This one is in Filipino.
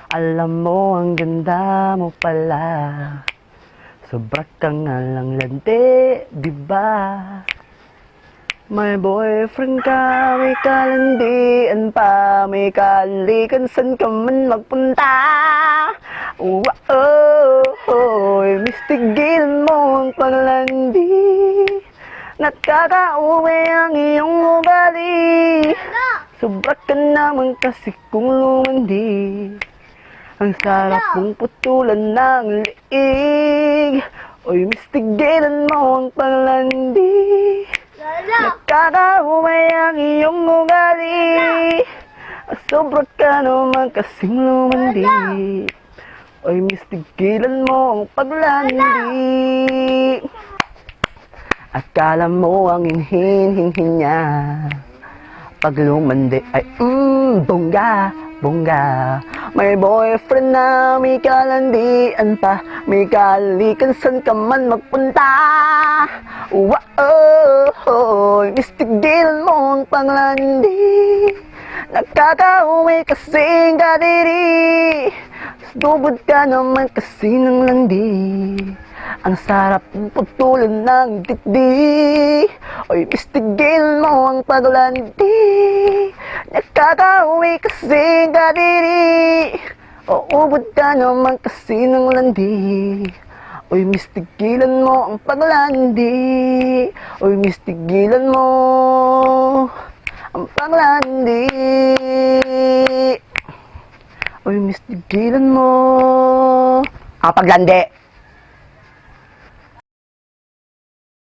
Alam mo, ang ganda mo pala. Sobra ka nga lang landi, diba? May boyfriend ka, may kalandian pa, may kalikan, san ka man magpunta. Oh, oh, oh, mistigilan mo ang paglandi. Nakakauwi ang iyong ugali. Sobra ka naman kasi kung lumandi. Ang sarap mong putulan ng liig. Oy, mistigilan mo ang paglandi. Nakakauwi ang iyong ugali. Sobra ka naman kasing lumandi. Oy, mistigilan mo ang paglandi. Akala mo ang hinhin-hinhin niya. Pag lumandi ay bongga, bongga. May boyfriend na may kalandian pa, may kalikan, san ka man magpunta. Wow, oh, oh, mistigilan mo ang paglandi. Nakakauwi kasing kadiri. Subod ka naman kasi ng landi. Ang sarap ng pagtulan ng dibdi. Oy, mistigilan mo ang paglandi. Nakakauwi kasing kadiri. O ubod ka naman kasi ng landi. Oy, mistigilan mo ang paglandi. Oy, mistigilan mo ang paglandi. Oy, mistigilan mo ang paglandi.